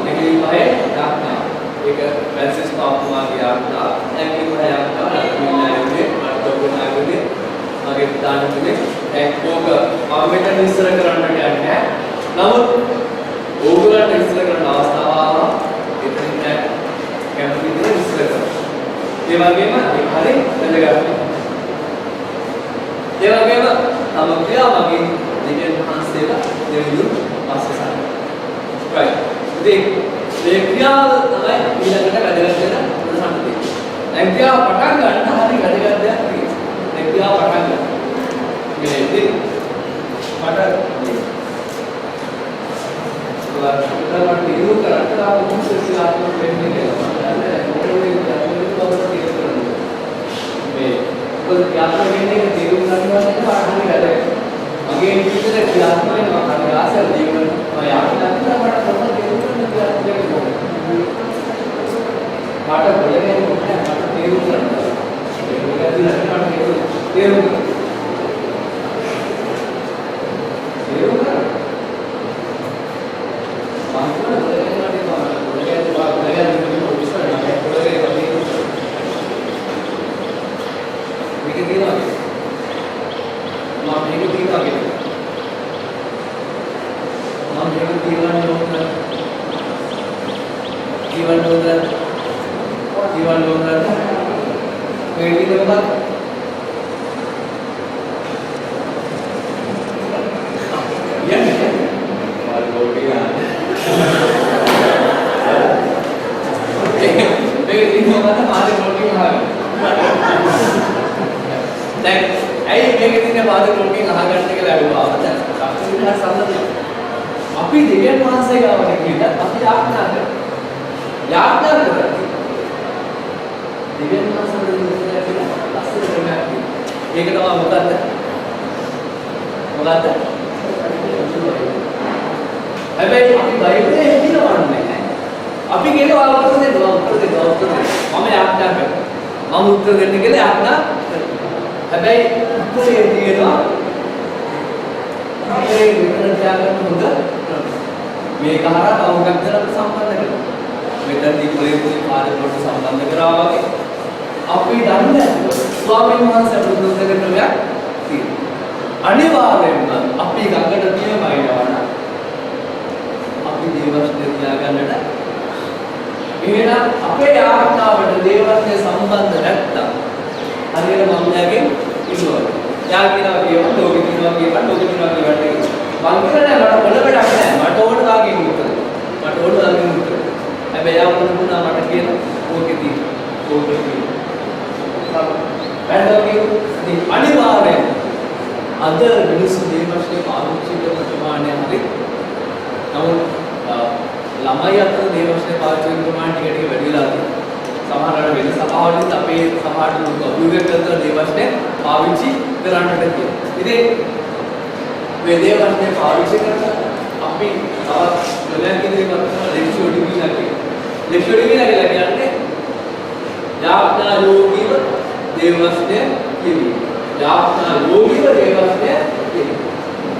එකේ පහේ යාඥා. ඒක ෆ්‍රැන්සිස් පාප්තුමාගේ යාඥා. ඒකේ පහේ යාඥා මිනායුනේ අටෝගනායුනේ මගේ දානුනේ එක්කෝක මම මෙතන ඉස්සර කරන්න යන්නේ. නමුත් ඕගොල්ලන්ට ඉස්සර කරන්න අවස්ථාව ආවා. එතනින් කැමති දේ ඉස්සර කරන්න. ඒ වගේම ඒක හරි වැදගත්. ඒ වගේම තම ක්‍රියාවකින් දෙවියන් වහන්සේලා දෙවියන් පස්සසන. right. ඉතින් මේ ක්‍රියාව තමයි ඊළඟට වැදගත් වෙන ප්‍රශ්න දෙක. දැන් ක්‍රියාව පටන් ගන්න හරි වැදගත් දෙයක් තියෙනවා. දැන් ක්‍රියාව පටන් ගන්න. මේ ඉතින් මට ඉරු කරලා මොකක්ද ආත්ම වෙන්නේ කියලා මේ පොත් යාත්‍රා වෙන්නේ තේරුම් ගන්නවා කියන පාඩම වැදගත්. මගේ ජීවිතේ ක්‍රියාත්මක වෙනවා මම ආසල් ජීවන මම යාත්‍රා කරලා මට පොත තේරුම් ගන්න ක්‍රියාත්මක වෙනවා. මට ප්‍රයෝජනෙ මට තේරුම් ගන්න. ඒක දිනකට මට තේරුම් ගන්න. අපි දෙවියන් වහන්සේ ගාවට ගිහින් අපි යාඥා කරනවා. යාඥා කරන්නේ දෙවියන් වහන්සේගේ ඉස්සරහට කියලා ලස්සන ක්‍රමයක්. ඒක තමයි මොකද්ද? මොකද්ද? හැබැයි අපි බයිබලයේ හිතවන්නේ නැහැ. අපි කියනවා උත්තර දෙන්න මම යාඥා කරනවා. මම උත්තර දෙන්න කියලා යාඥා කරනවා. හැබැයි උත්තරේ තියෙනවා අපේ විතර තියාගන්න හොඳ මේක හරහා තව මොකක්ද අපිට සම්බන්ධ කරගන්න. මෙතනදී පොලිසිය පාරේට සම්බන්ධ කරා වගේ අපි දන්නේ ස්වාමීන් වහන්සේ අපිට දෙන්න ක්‍රමයක් තියෙනවා. අනිවාර්යයෙන්ම අපි ගඟට තියමයිනවා නම් අපි දේවස්තය තියාගන්නට එහෙනම් අපේ ආත්මාවට දේවස්තය සම්බන්ධ නැත්තම් හරියට මම යාගෙන් ඉන්නවා. යා කියනවා කියවන ලෝකෙ කියනවා කියපන් ලෝකෙ කියනවා කියවට මං කියන්නේ මට මොන වැඩක් නැහැ මට ඕන වාගේ උත්තර මට ඕන වාගේ උත්තර හැබැයි යා මොනවා මට කියන ඕකේ තියෙන ඕකේ තියෙන වැඩෝකේ ඉතින් අනිවාර්යෙන් අද මිනිස්සු දේවස්තේ පාවිච්චි කරන ප්‍රමාණය හරි නමුත් ළමයි අතර දේවස්තේ පාවිච්චි කරන ප්‍රමාණය ටික ටික වැඩි වෙලා තියෙනවා සමහරවිට වෙන සභාවලින් අපේ සභාවට ලොකු අභිවෘද්ධියක් කරන දේවස්තේ පාවිච්චි කරන්නට කියලා. ඉතින් මේ දේවස්තේ පාවිච්චි කරලා අපි තවත් ගොඩක් ඉදිරියට ලෙක්චර් ඩිවිලා කියනවා. ලෙක්චර් ඩිවිලා කියලා කියන්නේ යාඥා යෝගීව දේවස්තේ කියවි. යාඥා යෝගීව දේවස්තේ කියවි.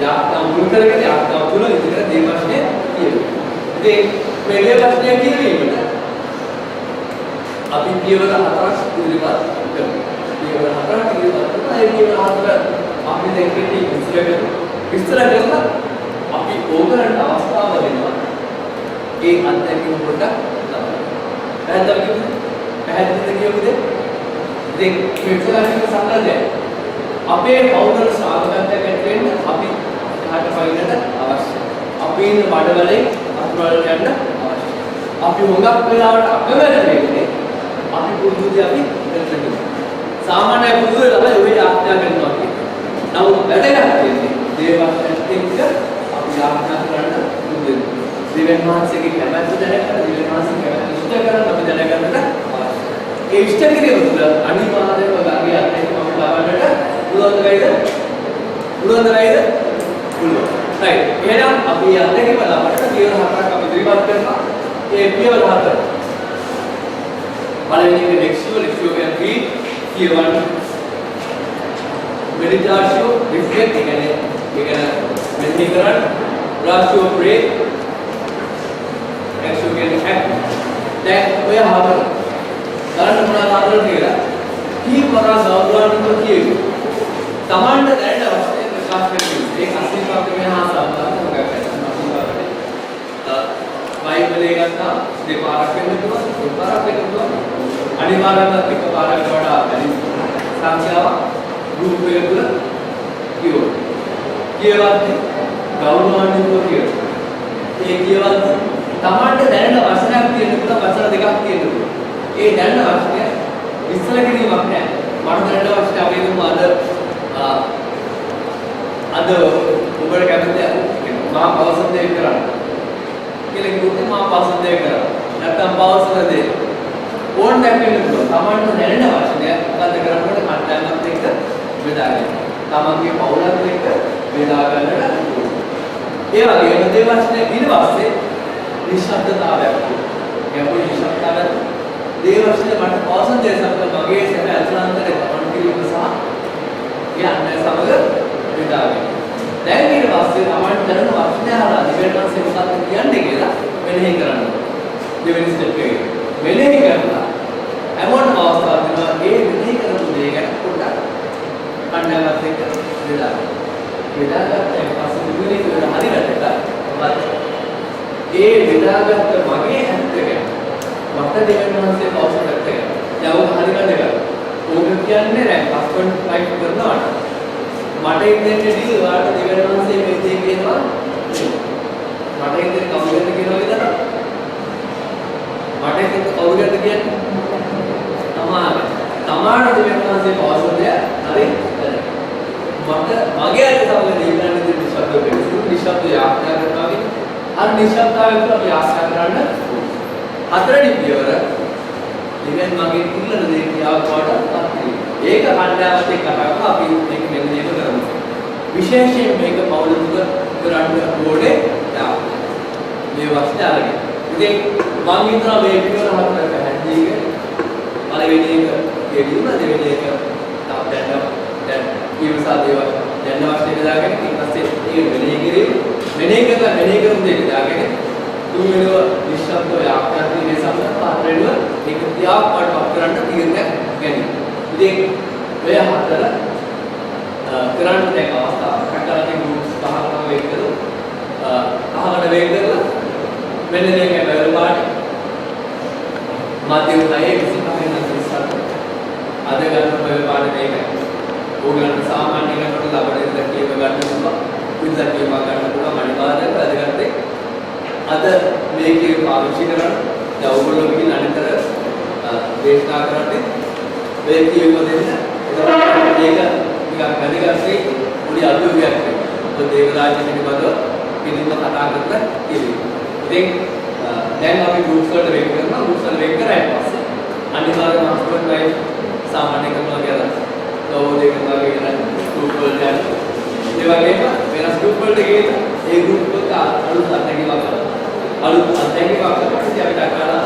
යාඥා මුල් කරගෙන යාඥා තුල ඉදිරියට දේවස්තේ කියවි. ඉතින් මේ දේවස්තේ කියවීමට අපි පියවර 4ක් ඉදිරිපත් කරනවා. පියවර 4ක් ඉදිරිපත් කරනවා. ඒ පියවර 4 අපි දෙකේ විස්තර කරලා අපි ඕගලන්ට අවස්ථාව දෙනවා. ඒ අත්දැකීම පොඩ්ඩක් ලබන්න. පැහැදිලිද කියමුද? ඉතින් මේ විශ්ලේෂණය සම්බන්ධය අපේ පෞද්ගල ස්වාගතයක් ඇතුළෙන් අපි කාට පයින්නට අවශ්‍යයි. අපි ඉන්න බඩවලේ අතුරවලට යන්න අවශ්‍යයි. අපි හුඟක් වෙලාවට අකමැති වෙන්නේ අපි පුදුදී අපි ඉඳලා සාමාන්‍ය පුදුවේ ළමයි ඔය ආඥා කරනවා කියන්නේ. නමුත් වැදගත් වෙන්නේ දේවස්තෙත් එක්ක අපි ආඥා කරන්න පුදුයි. දිවෙන් මානසික කැමැත්ත දැනගන්න දිවෙන් මානසික කැමැත්ත ඉෂ්ට කරන්න අපි දැනගන්නට අවශ්‍යයි. ඒ ඉෂ්ට කිරීම තුළ අනිවාර්යයෙන්ම ගාගේ අත්දැකීම අපි ලබන්නට පුළුවන් වෙයිද? පුළුවන්. right. එහෙනම් අපි අත්දැකීම ලබන්නට පියවර හතරක් අපි ඉදිරිපත් කරනවා. ඒ පියවර හතර. පළවෙනි එක ලෙක්ෂියෝ can read කියවන්න. meditatio reflect කියන්නේ මෙහෙ කරන්න. ratio pray action කියන්නේ act. දැන් ඔය හතර ගන්න මොනවාද හතර කියලා කීපවර සෞද්‍රාණිකව කියමු. තමන්ට දැනට අවශ්‍ය ප්‍රකාශ කරගන්න. ඒක අසීපාකමේ හා සම්බන්ධ මොකක්ද? බයිබලයේ ගත්තා දෙපාරක් වෙන්න පුළුවන්, දෙපාරක් වෙන්න පුළුවන්. අනිවාර්යයෙන්ම එකපාරකට වඩා වැඩි සංඛ්‍යාවක් ගෲප් එක තුල කියවන්න. කියවන්නේ ගෞරවාන්විතව කියවන්න. ඒ කියවන්න තමන්ට දැනට වචනයක් තියෙන්න පුළුවන්, වචන දෙකක් තියෙන්න පුළුවන්. ඒ දැනට අවශ්‍ය විස්තර කිරීමක් නැහැ. මට දැනට අවශ්‍ය අපි දුන්නු අද ඔබට කැමති මා පවසන්නේ කරන්න. කියලා කිව්වොත් මා පවසන්නේ කරන්න. නැත්නම් පවසන දේ ඕනෑම කෙනෙකුට තමන්ට දැනෙන වචනයක් මොකද කරන්නට කණ්ඩායමත් එක්ක බෙදා ගන්න. තමන්ගේ පවුලත් එක්ක බෙදා ගන්නට. ඒ වගේම දේ වචනේ ඊට පස්සේ නිශ්ශබ්දතාවයක්. ගැඹුරු නිශ්ශබ්දතාවයක්. දේ වචනේ මට පවසන දේ සම්බන්ධ මගේ සැප අතුලාන්තරේ තමන් කිරීම සහ යන්නේ සමග බෙදා ගන්න. දැන් ඊට පස්සේ තමන්ට දැනෙන වචනේ අහලා දිවෙන්වන්සේ මොකක්ද කියන්නේ කියලා මෙනෙහි කරන්න. දෙවෙනි ස්ටෙප් එක. මෙනෙහි කරලා හැමෝටම අවස්ථාවක් දෙනවා ඒ මෙනෙහි කරපු දේ ගැන පොඩ්ඩක් කණ්ඩායමත් එක්ක බෙදා ගන්න. බෙදාගත්තට පස්සේ දුන්නේ කියලා හරියට ඒ බෙදාගත්ත මගේ ඇත්ත ගැන මට දෙවෙනවන්සේ පවසන ඇත්ත ගැන. දැන් ඔක හරියට ගන්න. ඕක කියන්නේ රැක් හස්බන්ඩ් වයිෆ් කරනවාට මට ඉන්නේ ඩීල් වාට දෙවෙනවන්සේ මේ දේ කියනවා. මට ඉන්නේ කවුරුද කියනවා විතර. මට ඒක කවුරුද කියන්නේ? තමාට දෙවෙනවන්සේ පවසන්නේ හරි මට මගේ අත සමග දීගන්න දෙන ශබ්ද වෙනසු නිශ්ශබ්ද යාඥා කරනවා කියන්නේ අර නිශ්ශබ්දතාවය තුළ අපි ආශා කරන්න හතරවෙනි පියවර ඉතින් මගේ ඉල්ලන දේ කියාවකට අත්දී ඒක කණ්ඩායමත් එක්ක කතා කරලා අපි මේක මෙන්න මේක කරමු විශේෂයෙන් මේක පවුල තුළ කරන්න ඕනේ මේ වස්තු අරගෙන ඉතින් මම හිතනවා මේ පියවර හතර පැහැදිලි පළවෙනි එක ගෙඩියුම දෙවෙනි එක දැන් ඊවසා දේවල් දැන් අවශ්‍ය බෙදාගෙන ඊට පස්සේ ඒ මෙනෙහි කරන දේ බෙදාගෙන තුන්වෙනිව නිශ්ශබ්දව යාඥාත්මක සම්බන්ධ හතරවෙනිව ඒක ක්‍රියාවට කරන්න තීරණයක් ගැනීම. ඉතින් ඔය හතර කරන්න දැන් අවස්ථාවක් කටලගේ ගෲප්ස් පහකට වෙන් කරලා අහකට වෙන් කරලා මෙන්න මේක බැලුවාට මාධ්‍යම 9 25 අද ගන්න ඔය පාඩ මේකයි. ඕගලන්ට සාමාන්‍ය කෙනෙකුට ලබන ඉලක්කයක ගන්න පුළුවන්. ඉලක්කයක ගන්න පුළුවන් අනිවාර්යයෙන්ම වැදගත්. අද මේකේ පාවිච්චි කරන දැන් ඔයගොල්ලෝ කියන අනිතර දේශනා කරන්නේ මේ කියව දෙන්න. ඒක ටිකක් වැදගත් පොඩි අභියෝගයක් වෙනවා. ඔය දේවරාජ පිළිබඳව පිළිම කතා කරලා කියනවා. ඉතින් දැන් අපි ගෲප්ස් වලට වෙන් කරනවා. ගෲප්ස් වල වෙන් කරායින් පස්සේ අනිවාර්යයෙන්ම හස්බන්ඩ් වයිෆ් සාමාන්‍ය කරනවා කියලා ගෞරවය කරනවා කියන ගෲප් වලට යන. ඒ වගේම වෙනස් ගෲප් වලට ගිහින් ඒ ගෲප් එක අලුත් අත්දැකීමක් කරනවා. අලුත් අත්දැකීමක් කරලා ඉතින් අපිට අකාලා